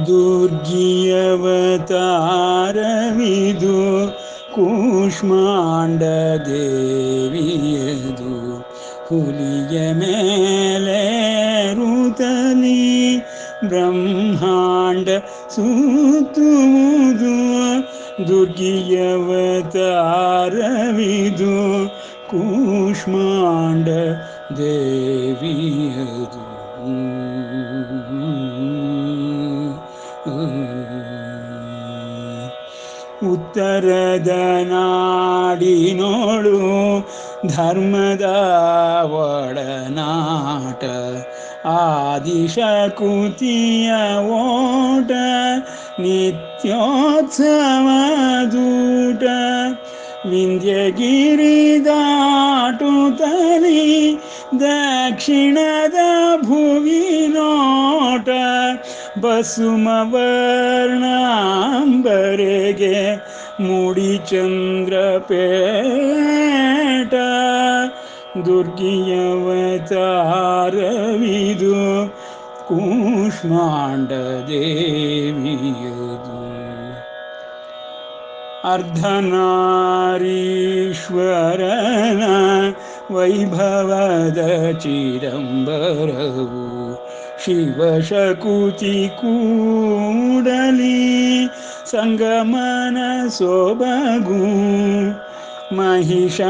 ದುರ್ಗಿಯವತಾರವಿದು ಕೂಷ್ಮಾಂಡ ದೇವಿಯದು ಹುಲಿಯ ಮೇಲೆ ಋತಲಿ ಬ್ರಹ್ಮಾಂಡ ಸುತ್ತುವುದು. ದುರ್ಗಿಯವತಾರವಿದು ಕೂಷ್ಮಾಂಡ ದೇವಿಯದು. ಉತ್ತರದ ನಾಡಿನೋಳು ಧರ್ಮದ ಒಡನಾಟ, ಆದಿಶಕುತಿಯ ಓಟ ನಿತ್ಯೋತ್ಸವದೂಟ. ವಿಂಧ್ಯಗಿರಿ ದಾಟುತ್ತಲಿ ದಕ್ಷಿಣದ ಭುವಿ ನೋಟ, ಬಸುಮವರ್ಣಾಂಬರೆಗೆ ಮುಡಿಚಂದ್ರಪೇಟ. ದುರ್ಗಿಯವತಾರವಿದು ಕೂಷ್ಮಾಂಡ ದೇವಿಯದು. ಅರ್ಧನಾರೀಶ್ವರನ ವೈಭವದ ಚಿದಂಬರವು ಶಿವಶಕುತಿ ಕೂಡಲಿ ಸಂಗಮನ ಸೊಬಗು. ಮಹಿಷಮರ್ಧಿನಿಯನಿಸಿ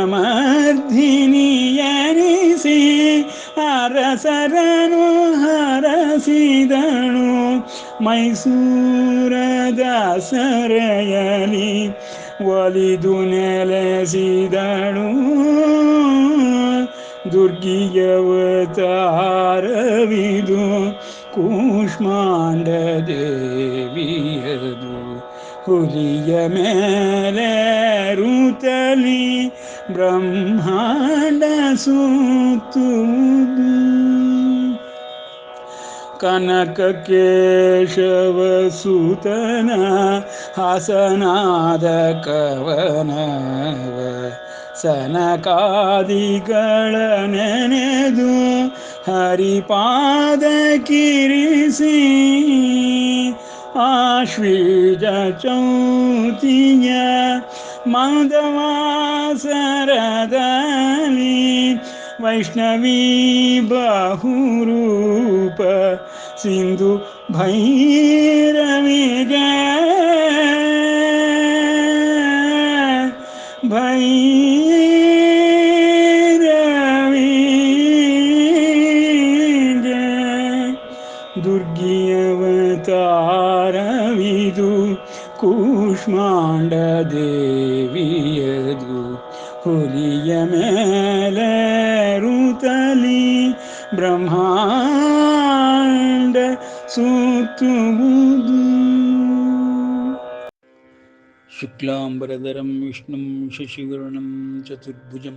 ಅರಸರನು ಹರಸಿದನು, ಮೈಸೂರ ದಸರೆಯಲಿ ಒಲಿದು ನೆಲೆಸಿದಳು. ದುರ್ಗಿಯವತಾರವಿದು ಕೂಷ್ಮಾಂಡ ದೇವಿಯದು ಹುಲಿಯ ಮೇಲೆ ಋತಲಿ ಬ್ರಹ್ಮಾಂಡ ಸುತ್ತುವುದು. ಕನಕ ಕೇಶವ ಸುತನ ಹಸನಾದ ಕವನವ ಸನಕಾದಿಗಳ ನೆನೆದು ಹರಿಪಾದ ಕಿರಿಸಿ. ಆಶ್ವೀಜ ಚೌತಿಯ ಮಂದವಾಸರದಲ್ಲಿ ವೈಷ್ಣವಿ ಬಹುರೂಪ ಸಿಂಧು ಭೈರವಿಗೆ ದುರ್ಗಿಯವತಾರವಿದು ಕೂಷ್ಮಾಂಡ ದೇವಿಯದು ಹುಲಿಯ ಮೇಲೆ ಋತಲಿ ಬ್ರಹ್ಮಾಂಡ ಸುತ್ತುವುದು. ಶುಕ್ಲಾಂಬರಧರಂ ವಿಷ್ಣುಂ ಶಶಿವರ್ಣಂ ಚತುರ್ಭುಜಂ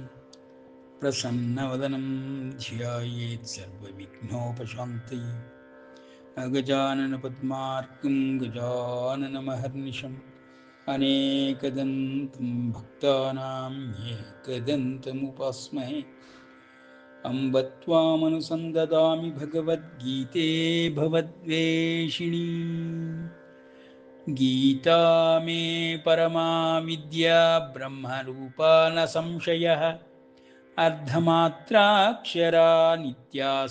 ಪ್ರಸನ್ನವದನಂ ಧ್ಯಾಯೇತ್ ಸರ್ವವಿಘ್ನೋಪಶಾಂತಯೇ. ಅಗಜಾನನ ಪದ್ಮಾರ್ಕಂ ಗಜಾನನಮಹರ್ನಿಶಂ ಅನೇಕದಂತಂ ಭಕ್ತಾನಾಂ ಏಕದಂತಮುಪಾಸ್ಮಹೇ. ಅಂಬ ತ್ವಾಮನುಸಂದದಾಮಿ ಭಗವದ್ಗೀತೆ ಭವದ್ವೇಷಿಣೀ. ಗೀತಾ ಮೇ ಪರಮಾ ವಿದ್ಯಾ ಬ್ರಹ್ಮರೂಪಾ ನ ಸಂಶಯಃ. ಅರ್ಧಮಾತ್ರಾಕ್ಷರಾ ನಿತ್ಯಾ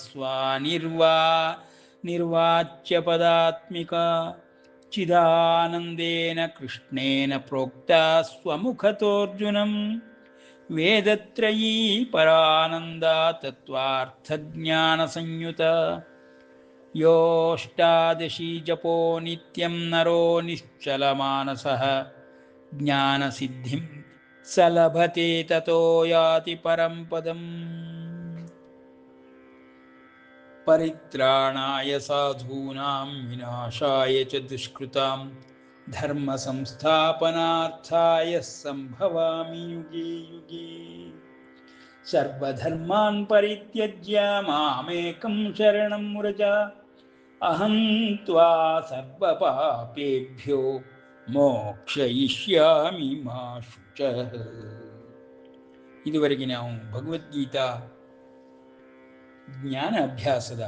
ನಿರ್ವಾಚ್ಯ ಪದಾತ್ಮಿಕಾ. ಚಿದಾನಂದೇನ ಕೃಷ್ಣೇನ ಪ್ರೋಕ್ತಾ ಸ್ವಮುಖತೋರ್ಜುನಂ. ವೇದತ್ರಯೀ ಪರಾನಂದ ತತ್ವಾರ್ಥಜ್ಞಾನ ಸಂಯುತ. ಯೋಷ್ಟಾದಶಿ ಜಪೋ ನಿತ್ಯಂ ನರೋ ನಿಶ್ಚಲಮಾನಸಃ. ಜ್ಞಾನಸಿದ್ಧಿಂ ಸಲಭತೆ ತತೋ ಯಾತಿ ಪರಂ ಪದಂ. ಪರಿತ್ರಾಣಾಯ ಸಾಧೂನಾಂ ವಿನಾಶಾಯ ಚ ದುಷ್ಕೃತಾಂ. ಧರ್ಮ ಸಂಸ್ಥಾಪನಾರ್ಥಾಯ ಸಂಭವಾಮಿ ಯುಗೇ ಯುಗೇ. ಸರ್ವಧರ್ಮಾನ್ ಪರಿತ್ಯಜ್ಯ ಮಾಮೇಕಂ ಶರಣಂ ವ್ರಜ. ಅಹಂ ತ್ವಾ ಸರ್ವಪಾಪೇಭ್ಯೋ ಮೋಕ್ಷಯಿಷ್ಯಾಮಿ ಮಾ ಶುಚಃ. ಇದುವರೆಗೆ ನಾವು ಭಗವದ್ಗೀತಾ ಜ್ಞಾನ ಅಭ್ಯಾಸದ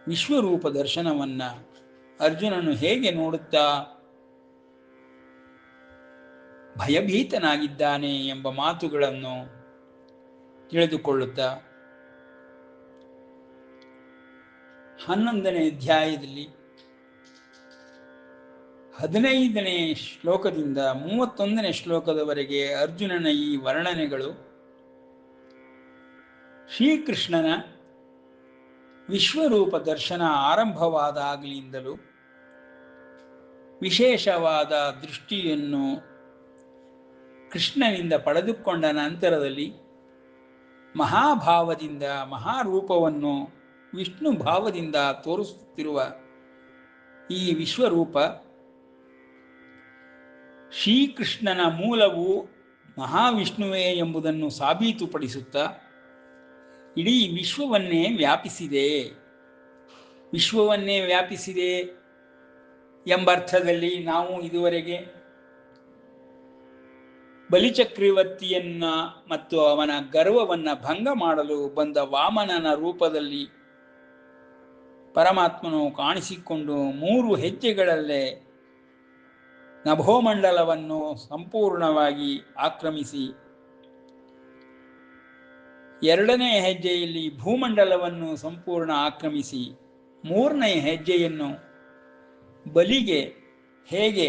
ವಿಶ್ವರೂಪ ದರ್ಶನವನ್ನು ಅರ್ಜುನನು ಹೇಗೆ ನೋಡುತ್ತಾ ಭಯಭೀತನಾಗಿದ್ದಾನೆ ಎಂಬ ಮಾತುಗಳನ್ನು ತಿಳಿದುಕೊಳ್ಳುತ್ತಾ 11ನೇ ಅಧ್ಯಾಯದಲ್ಲಿ 15ನೇ ಶ್ಲೋಕದಿಂದ 31ನೇ ಶ್ಲೋಕದವರೆಗೆ ಅರ್ಜುನನ ಈ ವರ್ಣನೆಗಳು ಶ್ರೀಕೃಷ್ಣನ ವಿಶ್ವರೂಪ ದರ್ಶನ ಆರಂಭವಾದಾಗಲಿಂದಲೂ ವಿಶೇಷವಾದ ದೃಷ್ಟಿಯನ್ನು ಕೃಷ್ಣನಿಂದ ಪಡೆದುಕೊಂಡ ನಂತರದಲ್ಲಿ ಮಹಾಭಾವದಿಂದ ಮಹಾರೂಪವನ್ನು ವಿಷ್ಣು ಭಾವದಿಂದ ತೋರಿಸುತ್ತಿರುವ ಈ ವಿಶ್ವರೂಪ ಶ್ರೀಕೃಷ್ಣನ ಮೂಲವು ಮಹಾವಿಷ್ಣುವೇ ಎಂಬುದನ್ನು ಸಾಬೀತುಪಡಿಸುತ್ತಾ ಇಡೀ ವಿಶ್ವವನ್ನೇ ವ್ಯಾಪಿಸಿದೆ ಎಂಬರ್ಥದಲ್ಲಿ ನಾವು ಇದುವರೆಗೆ ಬಲಿಚಕ್ರವರ್ತಿಯನ್ನ ಮತ್ತು ಅವನ ಗರ್ವವನ್ನು ಭಂಗ ಮಾಡಲು ಬಂದ ವಾಮನನ ರೂಪದಲ್ಲಿ ಪರಮಾತ್ಮನು ಕಾಣಿಸಿಕೊಂಡು 3 ಹೆಜ್ಜೆಗಳಲ್ಲೇ ನಭೋಮಂಡಲವನ್ನು ಸಂಪೂರ್ಣವಾಗಿ ಆಕ್ರಮಿಸಿ 2ನೇ ಹೆಜ್ಜೆಯಲ್ಲಿ ಭೂಮಂಡಲವನ್ನು ಸಂಪೂರ್ಣ ಆಕ್ರಮಿಸಿ 3ನೇ ಹೆಜ್ಜೆಯನ್ನು ಬಲಿಗೆ ಹೇಗೆ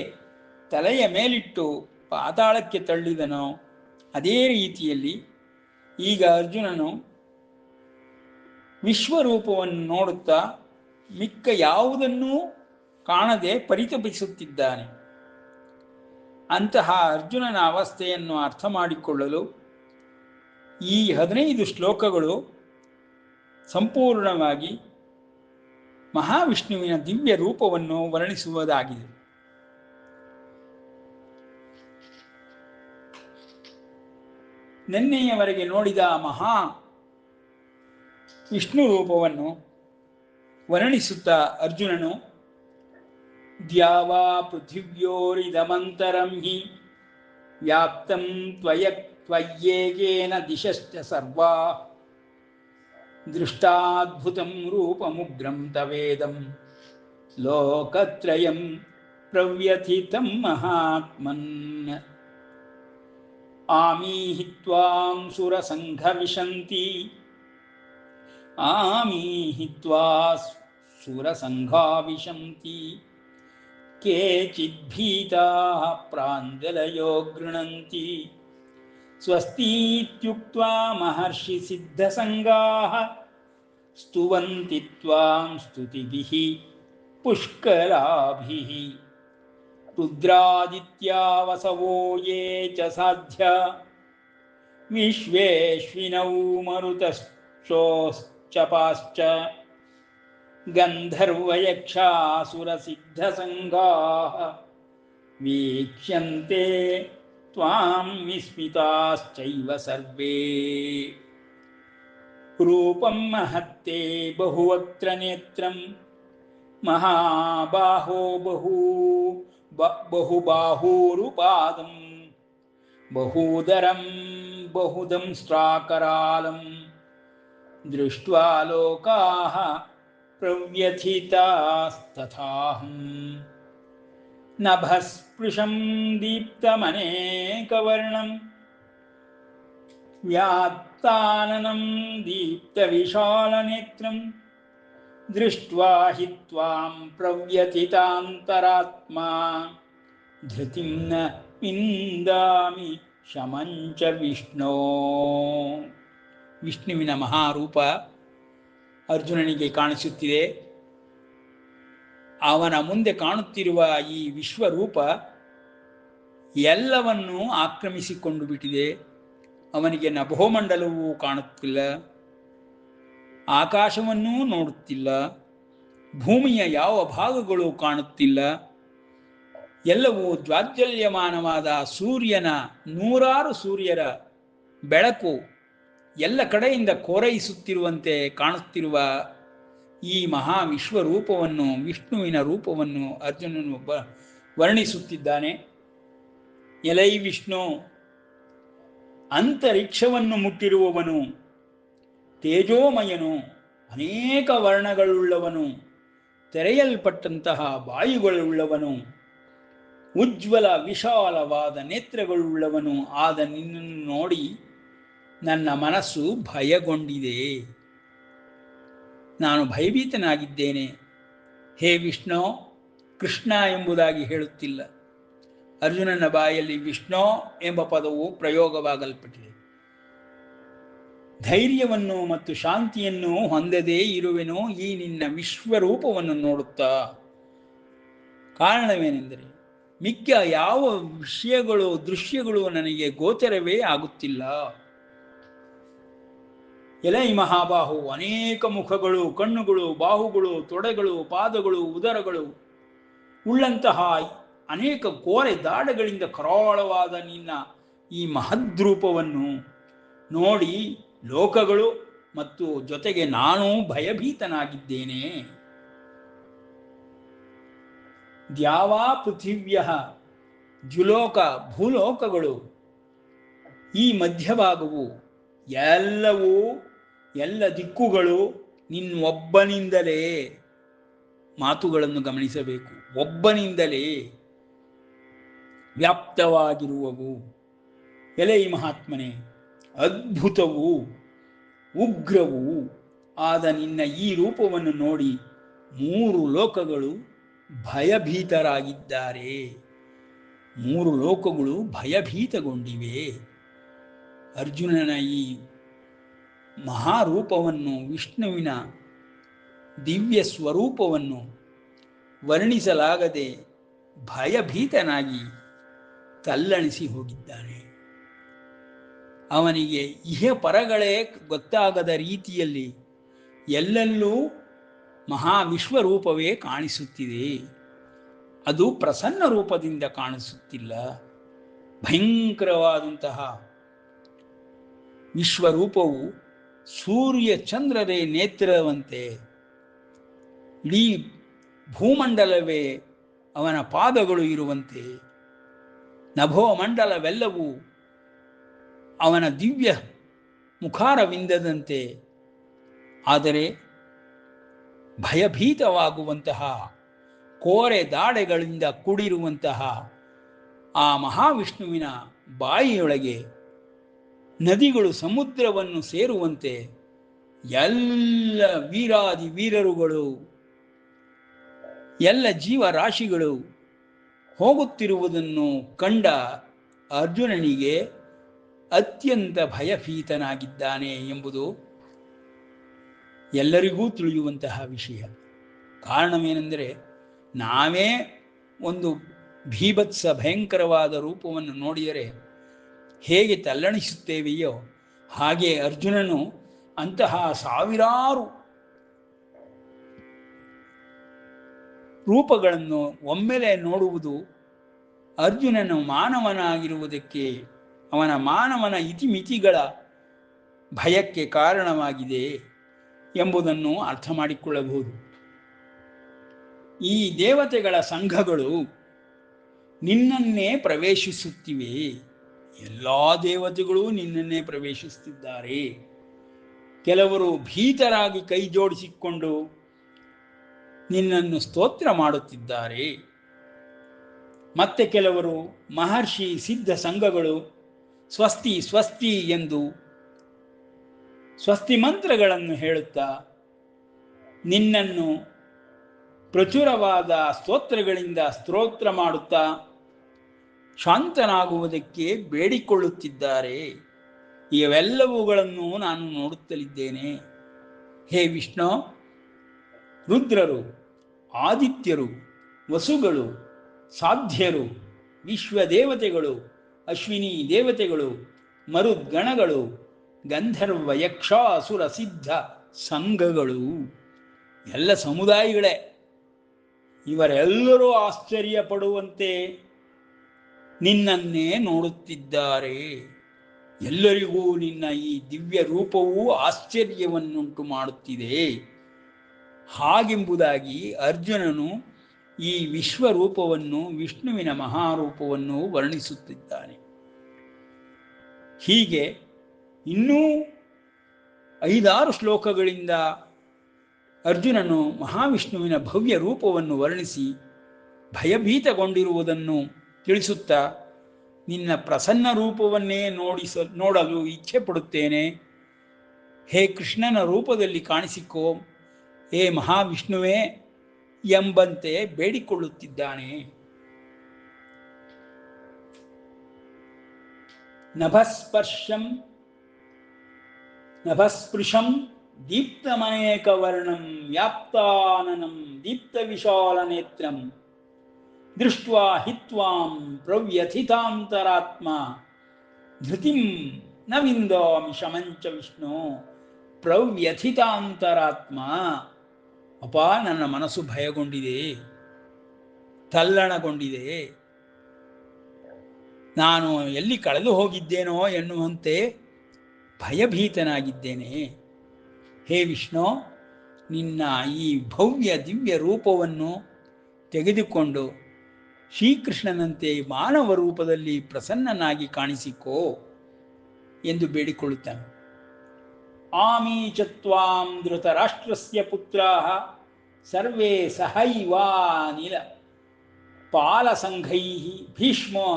ತಲೆಯ ಮೇಲಿಟ್ಟು ಪಾತಾಳಕ್ಕೆ ತಳ್ಳಿದನೋ ಅದೇ ರೀತಿಯಲ್ಲಿ ಈಗ ಅರ್ಜುನನು ವಿಶ್ವರೂಪವನ್ನು ನೋಡುತ್ತಾ ಮಿಕ್ಕ ಯಾವುದನ್ನೂ ಕಾಣದೆ ಪರಿತಪಿಸುತ್ತಿದ್ದಾನೆ. ಅಂತಹ ಅರ್ಜುನನ ಅವಸ್ಥೆಯನ್ನು ಅರ್ಥ ಮಾಡಿಕೊಳ್ಳಲು ಈ 15 ಶ್ಲೋಕಗಳು ಸಂಪೂರ್ಣವಾಗಿ ಮಹಾವಿಷ್ಣುವಿನ ದಿವ್ಯ ರೂಪವನ್ನು ವರ್ಣಿಸುವುದಾಗಿದೆ. ನಿನ್ನೆಯವರೆಗೆ ನೋಡಿದ ಮಹಾ ವಿಷ್ಣು ರೂಪವನ್ನು ವರ್ಣಿಸುತ್ತಾ ಅರ್ಜುನನು ದ್ಯಾವಾ ಪೃಥಿವ್ಯೋರಿದಮಂತರಂ ಹಿ ವ್ಯಾಪ್ತಂ ತ್ವಯ್ಯೇಕೇನ ದಿಶಶ್ಚ ಸರ್ವಾ ದೃಷ್ಟಾದ್ಭುತಂ ರೂಪಮುಗ್ರಂ ತವೇದಂ ಲೋಕತ್ರಯಂ ಪ್ರವ್ಯಥಿತಂ ಮಹಾತ್ಮನ್ ಆಮೀಹಿ ತ್ವಾಂ ಸುರಸಂಘಾ ವಿಶಂತಿ ಕೇಚಿದ್ಭೀತಾಃ ಪ್ರಾಂಜಲಯೋ ಗೃಣಂತಿ ಸ್ವಸ್ತೀತ್ಯುಕ್ತ್ವಾ ಮಹರ್ಷಿ ಸಿದ್ಧಸಂಗಾಃ ಸ್ತುವಂತಿ ತ್ವಾಂ ಸ್ತುತಿಭಿಃ ಪುಷ್ಕರಾಭಿಃ ರುದ್ರಾದಿತ್ಯಾ ವಸವೋ ಯೇ ಚ ಸಾಧ್ಯ ವಿಶ್ವೇಶ್ವಿನೌ ಮರುತಶ್ಚೋಶ್ಚಪಾಶ್ಚ ಗಂಧರ್ವಯಕ್ಷಾಸುರಸಿದ್ಧಸಂಗಾಃ ವೀಕ್ಷ್ಯಂತೆ ತ್ವಾಂ ವಿಸ್ಮಿತಾಶ್ಚೈವ ಸರ್ವೇ ರೂಪಂ ಮಹತ್ತೇ ಬಹುವಕ್ತ್ರ ನೇತ್ರಂ ಮಹಾಬಾಹೋ ಬಹುಬಾಹೂರುಪಾದಂ ಬಹುದರಂ ಬಹುದಂಷ್ಟ್ರಾಕರಾಲಂ ದೃಷ್ಟ್ವಾ ಲೋಕಾಃ ಪ್ರವ್ಯಥಿತಾಸ್ತಥಾಹಂ ನಭಸ್ಪೃಶಂ ದೀಪ್ತಮನೇಕವರ್ಣಂ ವ್ಯಾತ್ತಾನನಂ ದೀಪ್ತವಿಶಾಲನೇತ್ರಂ ದೃಷ್ಟ್ವಾ ಹಿ ತ್ವಾಂ ಪ್ರವ್ಯಥಿತಾಂತರಾತ್ಮಾ ಧೃತಿಂ ನ ವಿಂದಾಮಿ ಶಮಂಚ ವಿಷ್ಣೋ. ವಿಷ್ಣುವಿನ ಮಹಾರೂಪ ಅರ್ಜುನನಿಗೆ ಕಾಣಿಸುತ್ತಿದೆ. ಅವನ ಮುಂದೆ ಕಾಣುತ್ತಿರುವ ಈ ವಿಶ್ವರೂಪ ಎಲ್ಲವನ್ನೂ ಆಕ್ರಮಿಸಿಕೊಂಡು ಬಿಟ್ಟಿದೆ. ಅವನಿಗೆ ನಭೋಮಂಡಲವೂ ಕಾಣುತ್ತಿಲ್ಲ, ಆಕಾಶವನ್ನೂ ನೋಡುತ್ತಿಲ್ಲ, ಭೂಮಿಯ ಯಾವ ಭಾಗಗಳು ಕಾಣುತ್ತಿಲ್ಲ. ಎಲ್ಲವೂ ಜ್ವಾಜ್ವಲ್ಯಮಾನವಾದ ಸೂರ್ಯನ 100 ಸೂರ್ಯರ ಬೆಳಕು ಎಲ್ಲ ಕಡೆಯಿಂದ ಕೋರೈಸುತ್ತಿರುವಂತೆ ಕಾಣುತ್ತಿರುವ ಈ ಮಹಾ ವಿಶ್ವರೂಪವನ್ನು, ವಿಷ್ಣುವಿನ ರೂಪವನ್ನು ಅರ್ಜುನನು ವರ್ಣಿಸುತ್ತಿದ್ದಾನೆ. ಎಲೈ ವಿಷ್ಣು, ಅಂತರಿಕ್ಷವನ್ನು ಮುಟ್ಟಿರುವವನು, ತೇಜೋಮಯನು, ಅನೇಕ ವರ್ಣಗಳುಳ್ಳವನು, ತೆರೆಯಲ್ಪಟ್ಟಂತಹ ಬಾಯಿಗಳುಳ್ಳವನು, ಉಜ್ವಲ ವಿಶಾಲವಾದ ನೇತ್ರಗಳುಳ್ಳವನು ಆದ ನಿನ್ನನ್ನು ನೋಡಿ ನನ್ನ ಮನಸ್ಸು ಭಯಗೊಂಡಿದೆ, ನಾನು ಭಯಭೀತನಾಗಿದ್ದೇನೆ. ಹೇ ವಿಷ್ಣು, ಕೃಷ್ಣ ಎಂಬುದಾಗಿ ಹೇಳುತ್ತಿಲ್ಲ. ಅರ್ಜುನನ ಬಾಯಲ್ಲಿ ವಿಷ್ಣು ಎಂಬ ಪದವು ಪ್ರಯೋಗವಾಗಲ್ಪಟ್ಟಿದೆ. ಧೈರ್ಯವನ್ನು ಮತ್ತು ಶಾಂತಿಯನ್ನು ಹೊಂದದೇ ಇರುವೆನೋ ಈ ನಿನ್ನ ವಿಶ್ವರೂಪವನ್ನು ನೋಡುತ್ತಾ. ಕಾರಣವೇನೆಂದರೆ ಮಿಕ್ಕ ಯಾವ ವಿಷಯಗಳು ದೃಶ್ಯಗಳು ನನಗೆ ಗೋಚರವೇ ಆಗುತ್ತಿಲ್ಲ. ಎಲೈ ಮಹಾಬಾಹು, ಅನೇಕ ಮುಖಗಳು, ಕಣ್ಣುಗಳು, ಬಾಹುಗಳು, ತೊಡೆಗಳು, ಪಾದಗಳು, ಉದರಗಳು ಉಳ್ಳಂತಹ ಅನೇಕ ಕೋರೆ ದಾಡಗಳಿಂದ ಕರಾಳವಾದ ನಿನ್ನ ಈ ಮಹದ್ರೂಪವನ್ನು ನೋಡಿ ಲೋಕಗಳು ಮತ್ತು ಜೊತೆಗೆ ನಾನು ಭಯಭೀತನಾಗಿದ್ದೇನೆ. ದ್ಯಾವಾ ಪೃಥಿವ್ಯ ದ್ಯುಲೋಕ ಭೂಲೋಕಗಳು, ಈ ಮಧ್ಯಭಾಗವು ಎಲ್ಲವೂ, ಎಲ್ಲ ದಿಕ್ಕುಗಳು ನಿನ್ನೊಬ್ಬನಿಂದಲೇ. ಮಾತುಗಳನ್ನು ಗಮನಿಸಬೇಕು. ಒಬ್ಬನಿಂದಲೇ ವ್ಯಾಪ್ತವಾಗಿರುವವು. ಎಲೈ ಮಹಾತ್ಮನೆ, ಅದ್ಭುತವೂ ಉಗ್ರವೂ ಆದ ನಿನ್ನ ಈ ರೂಪವನ್ನು ನೋಡಿ 3 ಲೋಕಗಳು ಭಯಭೀತರಾಗಿದ್ದಾರೆ. 3 ಲೋಕಗಳು ಭಯಭೀತಗೊಂಡಿವೆ. ಅರ್ಜುನನ ಈ ಮಹಾರೂಪವನ್ನು, ವಿಷ್ಣುವಿನ ದಿವ್ಯ ಸ್ವರೂಪವನ್ನು ವರ್ಣಿಸಲಾಗದೆ ಭಯಭೀತನಾಗಿ ತಲ್ಲಣಿಸಿ ಹೋಗಿದ್ದಾನೆ. ಅವನಿಗೆ ಇಹಪರಗಳೇ ಗೊತ್ತಾಗದ ರೀತಿಯಲ್ಲಿ ಎಲ್ಲೆಲ್ಲೂ ಮಹಾವಿಶ್ವರೂಪವೇ ಕಾಣಿಸುತ್ತಿದೆ. ಅದು ಪ್ರಸನ್ನ ರೂಪದಿಂದ ಕಾಣಿಸುತ್ತಿಲ್ಲ. ಭಯಂಕರವಾದಂತಹ ವಿಶ್ವರೂಪವು ಸೂರ್ಯ ಚಂದ್ರರೇ ನೇತ್ರವಂತೆ, ಇಡೀ ಭೂಮಂಡಲವೇ ಅವನ ಪಾದಗಳು ಇರುವಂತೆ, ನಭೋಮಂಡಲವೆಲ್ಲವೂ ಅವನ ದಿವ್ಯ ಮುಖಾರವಿಂದದಂತೆ. ಆದರೆ ಭಯಭೀತವಾಗುವಂತಹ ಕೋರೆ ದಾಡೆಗಳಿಂದ ಕೂಡಿರುವಂತಹ ಆ ಮಹಾವಿಷ್ಣುವಿನ ಬಾಯಿಯೊಳಗೆ ನದಿಗಳು ಸಮುದ್ರವನ್ನು ಸೇರುವಂತೆ ಎಲ್ಲ ವೀರಾದಿ ವೀರರುಗಳು, ಎಲ್ಲ ಜೀವರಾಶಿಗಳು ಹೋಗುತ್ತಿರುವುದನ್ನು ಕಂಡ ಅರ್ಜುನನಿಗೆ ಅತ್ಯಂತ ಭಯಭೀತನಾಗಿದ್ದಾನೆ ಎಂಬುದು ಎಲ್ಲರಿಗೂ ತಿಳಿಯುವಂತಹ ವಿಷಯ. ಕಾರಣವೇನೆಂದರೆ ನಾವೇ ಒಂದು ಭೀಭತ್ಸ ಭಯಂಕರವಾದ ರೂಪವನ್ನು ನೋಡಿದರೆ ಹೇಗೆ ತಲ್ಲಣಿಸುತ್ತೇವೆಯೋ ಹಾಗೆ ಅರ್ಜುನನು ಅಂತಹ ಸಾವಿರಾರು ರೂಪಗಳನ್ನು ಒಮ್ಮೆಲೆ ನೋಡುವುದು ಅರ್ಜುನನು ಮಾನವನಾಗಿರುವುದಕ್ಕೆ, ಅವನ ಮಾನವನ ಇತಿಮಿತಿಗಳ ಭಯಕ್ಕೆ ಕಾರಣವಾಗಿದೆ ಎಂಬುದನ್ನು ಅರ್ಥ ಮಾಡಿಕೊಳ್ಳಬಹುದು. ಈ ದೇವತೆಗಳ ಸಂಘಗಳು ನಿನ್ನನ್ನೇ ಪ್ರವೇಶಿಸುತ್ತಿವೆ. ಎಲ್ಲ ದೇವತೆಗಳು ನಿನ್ನನ್ನೇ ಪ್ರವೇಶಿಸುತ್ತಿದ್ದಾರೆ. ಕೆಲವರು ಭೀತರಾಗಿ ಕೈ ಜೋಡಿಸಿಕೊಂಡು ನಿನ್ನನ್ನು ಸ್ತೋತ್ರ ಮಾಡುತ್ತಿದ್ದಾರೆ. ಮತ್ತೆ ಕೆಲವರು ಮಹರ್ಷಿ ಸಿದ್ಧ ಸಂಘಗಳು ಸ್ವಸ್ತಿ ಸ್ವಸ್ತಿ ಎಂದು ಸ್ವಸ್ತಿ ಮಂತ್ರಗಳನ್ನು ಹೇಳುತ್ತಾ ನಿನ್ನನ್ನು ಪ್ರಚುರವಾದ ಸ್ತೋತ್ರಗಳಿಂದ ಸ್ತೋತ್ರ ಮಾಡುತ್ತಾ ಶಾಂತನಾಗುವುದಕ್ಕೆ ಬೇಡಿಕೊಳ್ಳುತ್ತಿದ್ದಾರೆ. ಇವೆಲ್ಲವುಗಳನ್ನು ನಾನು ನೋಡುತ್ತಲಿದ್ದೇನೆ. ಹೇ ವಿಷ್ಣು, ರುದ್ರರು, ಆದಿತ್ಯರು, ವಸುಗಳು, ಸಾಧ್ಯರು, ವಿಶ್ವದೇವತೆಗಳು, ಅಶ್ವಿನಿ ದೇವತೆಗಳು, ಮರುದ್ಗಣಗಳು, ಗಂಧರ್ವ ಯಕ್ಷ ಅಸುರ ಸಿದ್ಧ ಸಂಘಗಳು, ಎಲ್ಲ ಸಮುದಾಯಗಳೇ ಇವರೆಲ್ಲರೂ ಆಶ್ಚರ್ಯ ಪಡುವಂತೆ ನಿನ್ನನ್ನೇ ನೋಡುತ್ತಿದ್ದಾರೆ. ಎಲ್ಲರಿಗೂ ನಿನ್ನ ಈ ದಿವ್ಯ ರೂಪವೂ ಆಶ್ಚರ್ಯವನ್ನುಂಟು ಮಾಡುತ್ತಿದೆ. ಹಾಗೆಂಬುದಾಗಿ ಅರ್ಜುನನು ಈ ವಿಶ್ವರೂಪವನ್ನು, ವಿಷ್ಣುವಿನ ಮಹಾರೂಪವನ್ನು ವರ್ಣಿಸುತ್ತಿದ್ದಾನೆ. ಹೀಗೆ ಇನ್ನೂ 5-6 ಶ್ಲೋಕಗಳಿಂದ ಅರ್ಜುನನು ಮಹಾವಿಷ್ಣುವಿನ ಭವ್ಯ ರೂಪವನ್ನು ವರ್ಣಿಸಿ ಭಯಭೀತಗೊಂಡಿರುವುದನ್ನು ತಿಳಿಸುತ್ತಾ, ನಿನ್ನ ಪ್ರಸನ್ನ ರೂಪವನ್ನೇ ನೋಡಲು ಇಚ್ಛೆ ಪಡುತ್ತೇನೆ. ಹೇ ಕೃಷ್ಣನ ರೂಪದಲ್ಲಿ ಕಾಣಿಸಿಕೋ, ಹೇ ಮಹಾವಿಷ್ಣುವೇ ಎಂಬಂತೆ ಬೇಡಿಕೊಳ್ಳುತ್ತಿದ್ದಾನೆ. ನಭಸ್ಪೃಶಂ ದೀಪ್ತಮನೇಕವರ್ಣಂ ವ್ಯಾಪ್ತಾನನಂ ದೀಪ್ತವಿಶಾಲನೇತ್ರಂ ದೃಷ್ಟ್ವಾ ಹಿತ್ವಾಂ ಪ್ರವ್ಯಥಿತಾಂತರಾತ್ಮ ಧೃತಿಂ ನ ವಿಂದಾಮಿ ಶಮಂಚ ವಿಷ್ಣು. ಪ್ರವ್ಯಥಿತಾಂತರಾತ್ಮ, ಅಪ್ಪ ನನ್ನ ಮನಸ್ಸು ಭಯಗೊಂಡಿದೆ, ತಲ್ಲಣಗೊಂಡಿದೆ, ನಾನು ಎಲ್ಲಿ ಕಳೆದು ಹೋಗಿದ್ದೇನೋ ಎನ್ನುವಂತೆ ಭಯಭೀತನಾಗಿದ್ದೇನೆ. ಹೇ ವಿಷ್ಣು, ನಿನ್ನ ಈ ಭವ್ಯ ದಿವ್ಯ ರೂಪವನ್ನು ತೆಗೆದುಕೊಂಡು ಶ್ರೀಕೃಷ್ಣನಂತೆ ಮಾನವ ರೂಪದಲ್ಲಿ ಪ್ರಸನ್ನನಾಗಿ ಕಾಣಿಸಿಕೋ ಎಂದು ಬೇಡಿಕೊಳ್ಳುತ್ತಾನೆ. ಆಮೀಚತ್ವಾಂ ಧೃತರಾಷ್ಟ್ರಸ್ಯ ಪುತ್ರಾಃ ಸರ್ವೇ ಸಹೈವಾನಿಲ ಪಾಲಸಂಘೈಃ ಭೀಷ್ಮೋ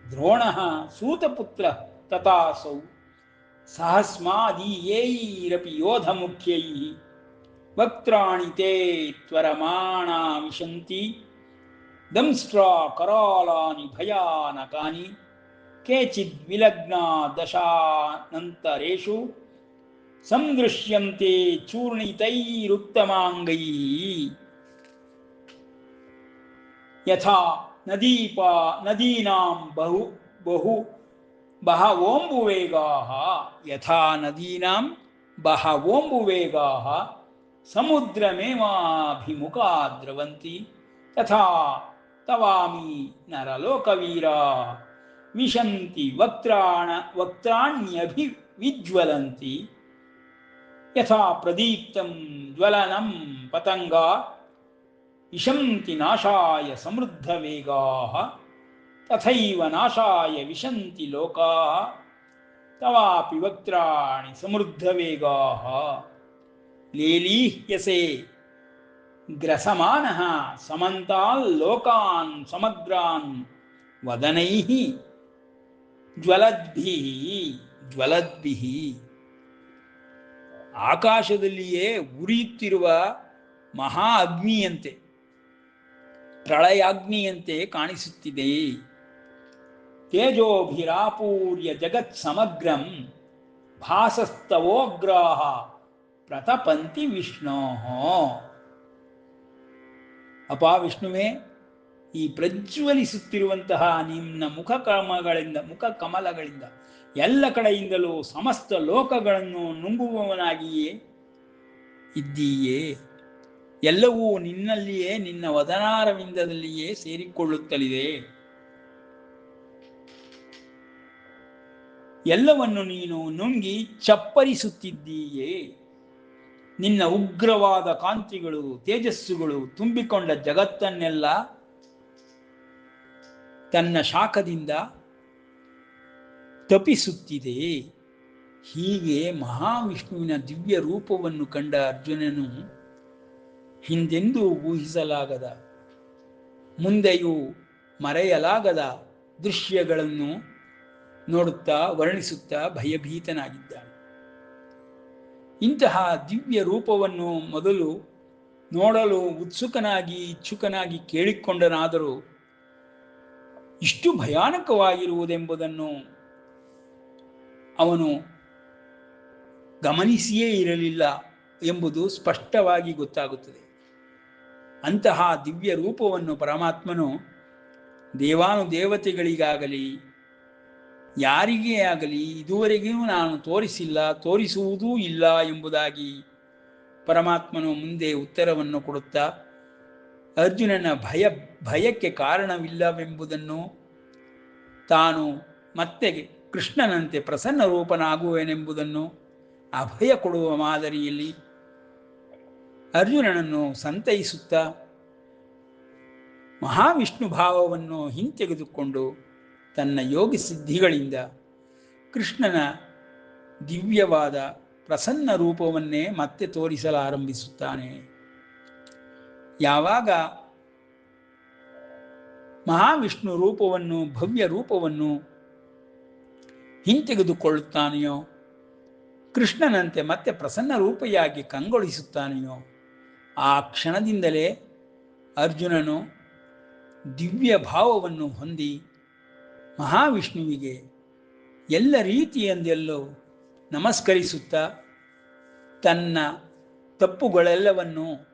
ದ್ರೋಣಃ ಸೂತಪುತ್ರ ತಥಾಸೌ ಸಹಸ್ಮಾದೀಯೈರಪಿ ಯೋಧಮುಖ್ಯೈಃ ವಕ್ತ್ರಾಣಿ ತೇ ತ್ವರಮಾಣಾ ವಿಶಂತಿ ದಂಷ್ಟ್ರಾ ಕರಾಲಾನಿ ಭಯಾನಕಾನಿ ಕೇಚಿದ್ ವಿಲಗ್ನಾ ದಶಾನಂತರೇಷು ಸಂದೃಶ್ಯಂತೆ ಚೂರ್ಣಿತೈರುತ್ತಮಾಂಗೈಃ ಯಥಾ ನದೀನಾಂ ಬಹವೋಂಬುವೇಗಾಃ ಸಮುದ್ರಮೇವಾಭಿಮುಖಾ ದ್ರವಂತಿ ತಥಾ ತವಾಮಿ ನರಲೋಕವೀರಾಃ ವಿಶಂತಿ ವಕ್ತ್ರಾಣ್ಯಭಿವಿಜ್ವಲಂತಿ ಯಥಾ ಪ್ರದೀಪ್ತಂ ಜ್ವಲನಂ ಪತಂಗಾ ವಿಶಂತಿ ನಾಶಾಯ ಸಮೃದ್ಧವೇಗಾಃ ತಥೈವ ನಾಶಾಯ ವಿಶಂತಿ ಲೋಕಾಃ ತವಾಪಿ ವಕ್ತ್ರಾಣಿ ಸಮೃದ್ಧವೇಗಾಃ ಲೇಲೀಹ್ಯಸೆ ಗ್ರಸಮಾನಃ ಸಮಂತಾಲ್ ಲೋಕಾನ್ ಸಮಗ್ರಾನ್ ವದನೈಃ ಜ್ವಲದ್ಭಿಃ. ಆಕಾಶದಲ್ಲಿಯೇ ಉರಿಯುತ್ತಿರುವ ಮಹಾ ಅಗ್ನಿಯಂತೆ, ಪ್ರಳಯಾಗ್ನಿಯಂತೆ ಕಾಣಿಸುತ್ತಿದೆ. ತೇಜೋಭಿರಾಪೂರ್ಯ ಜಗತ್ ಸಮಗ್ರಂ ಭಾಸಸ್ತವೋಗ್ರಾಹ ಪ್ರತಪಂತಿ ವಿಷ್ಣೋಃ. ಅಪ ವಿಷ್ಣುವೇ, ಈ ಪ್ರಜ್ವಲಿಸುತ್ತಿರುವಂತಹ ನಿನ್ನ ಮುಖ ಕಮಲಗಳಿಂದ ಎಲ್ಲ ಕಡೆಯಿಂದಲೂ ಸಮಸ್ತ ಲೋಕಗಳನ್ನು ನುಂಗುವವನಾಗಿಯೇ ಇದ್ದೀಯೇ. ಎಲ್ಲವೂ ನಿನ್ನಲ್ಲಿಯೇ, ನಿನ್ನ ವದನಾರವಿಂದದಲ್ಲಿಯೇ ಸೇರಿಕೊಳ್ಳುತ್ತಲಿದೆ. ಎಲ್ಲವನ್ನು ನೀನು ನುಂಗಿ ಚಪ್ಪರಿಸುತ್ತಿದ್ದೀಯೇ. ನಿನ್ನ ಉಗ್ರವಾದ ಕಾಂತಿಗಳು, ತೇಜಸ್ಸುಗಳು ತುಂಬಿಕೊಂಡ ಜಗತ್ತನ್ನೆಲ್ಲ ತನ್ನ ಶಾಖದಿಂದ ತಪಿಸುತ್ತಿದೆ. ಹೀಗೆ ಮಹಾವಿಷ್ಣುವಿನ ದಿವ್ಯ ರೂಪವನ್ನು ಕಂಡ ಅರ್ಜುನನು ಹಿಂದೆಂದೂ ಊಹಿಸಲಾಗದ, ಮುಂದೆಯೂ ಮರೆಯಲಾಗದ ದೃಶ್ಯಗಳನ್ನು ನೋಡುತ್ತಾ ವರ್ಣಿಸುತ್ತಾ ಭಯಭೀತನಾಗಿದ್ದಾನೆ. ಇಂತಹ ದಿವ್ಯ ರೂಪವನ್ನು ಮೊದಲು ನೋಡಲು ಇಚ್ಛುಕನಾಗಿ ಕೇಳಿಕೊಂಡನಾದರೂ ಇಷ್ಟು ಭಯಾನಕವಾಗಿರುವುದೆಂಬುದನ್ನು ಅವನು ಗಮನಿಸಿಯೇ ಇರಲಿಲ್ಲ ಎಂಬುದು ಸ್ಪಷ್ಟವಾಗಿ ಗೊತ್ತಾಗುತ್ತದೆ. ಅಂತಹ ದಿವ್ಯ ರೂಪವನ್ನು ಪರಮಾತ್ಮನು ದೇವಾನುದೇವತೆಗಳಿಗಾಗಲಿ ಯಾರಿಗೇ ಆಗಲಿ ಇದುವರೆಗೂ ನಾನು ತೋರಿಸುವುದೂ ಇಲ್ಲ ಎಂಬುದಾಗಿ ಪರಮಾತ್ಮನು ಮುಂದೆ ಉತ್ತರವನ್ನು ಕೊಡುತ್ತಾ, ಅರ್ಜುನನ ಭಯಕ್ಕೆ ಕಾರಣವಿಲ್ಲವೆಂಬುದನ್ನು, ತಾನು ಮತ್ತೆ ಕೃಷ್ಣನಂತೆ ಪ್ರಸನ್ನ ರೂಪನಾಗುವೆನೆಂಬುದನ್ನು ಅಭಯ ಕೊಡುವ ಮಾದರಿಯಲ್ಲಿ ಅರ್ಜುನನನ್ನು ಸಂತೈಸುತ್ತಾ ಮಹಾವಿಷ್ಣು ಭಾವವನ್ನು ಹಿಂತೆಗೆದುಕೊಂಡು ತನ್ನ ಯೋಗ ಸಿದ್ಧಿಗಳಿಂದ ಕೃಷ್ಣನ ದಿವ್ಯವಾದ ಪ್ರಸನ್ನ ರೂಪವನ್ನೇ ಮತ್ತೆ ತೋರಿಸಲಾರಂಭಿಸುತ್ತಾನೆ. ಯಾವಾಗ ಮಹಾವಿಷ್ಣು ರೂಪವನ್ನು, ಭವ್ಯ ರೂಪವನ್ನು ಹಿಂತೆಗೆದುಕೊಳ್ಳುತ್ತಾನೆಯೋ, ಕೃಷ್ಣನಂತೆ ಮತ್ತೆ ಪ್ರಸನ್ನ ರೂಪಿಯಾಗಿ ಕಂಗೊಳಿಸುತ್ತಾನೆಯೋ, ಆ ಕ್ಷಣದಿಂದಲೇ ಅರ್ಜುನನು ದಿವ್ಯ ಭಾವವನ್ನು ಹೊಂದಿ ಮಹಾವಿಷ್ಣುವಿಗೆ ಎಲ್ಲ ರೀತಿಯಿಂದೆಲ್ಲೋ ನಮಸ್ಕರಿಸುತ್ತಾ ತನ್ನ ತಪ್ಪುಗಳೆಲ್ಲವನ್ನು,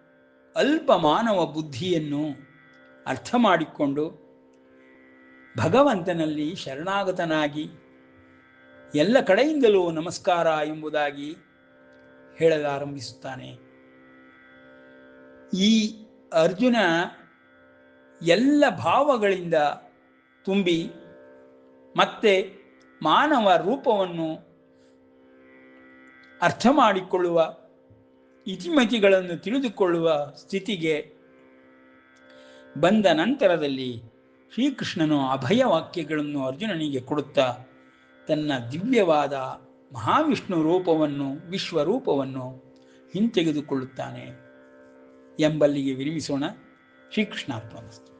ಅಲ್ಪ ಮಾನವ ಬುದ್ಧಿಯನ್ನು ಅರ್ಥ ಮಾಡಿಕೊಂಡು ಭಗವಂತನಲ್ಲಿ ಶರಣಾಗತನಾಗಿ ಎಲ್ಲ ಕಡೆಯಿಂದಲೂ ನಮಸ್ಕಾರ ಎಂಬುದಾಗಿ ಹೇಳಲಾರಂಭಿಸುತ್ತಾನೆ. ಈ ಅರ್ಜುನ ಎಲ್ಲ ಭಾವಗಳಿಂದ ತುಂಬಿ ಮತ್ತೆ ಮಾನವ ರೂಪವನ್ನು ಅರ್ಥ ಮಾಡಿಕೊಳ್ಳುವ, ಇತಿಮಿತಿಗಳನ್ನು ತಿಳಿದುಕೊಳ್ಳುವ ಸ್ಥಿತಿಗೆ ಬಂದ ನಂತರದಲ್ಲಿ ಶ್ರೀಕೃಷ್ಣನು ಅಭಯ ವಾಕ್ಯಗಳನ್ನು ಅರ್ಜುನನಿಗೆ ಕೊಡುತ್ತಾ ತನ್ನ ದಿವ್ಯವಾದ ಮಹಾವಿಷ್ಣು ರೂಪವನ್ನು, ವಿಶ್ವರೂಪವನ್ನು ಹಿಂತೆಗೆದುಕೊಳ್ಳುತ್ತಾನೆ ಎಂಬಲ್ಲಿಗೆ ವಿರಮಿಸೋಣ. ಶ್ರೀಕೃಷ್ಣಾರ್ಪಣಮಸ್ತು.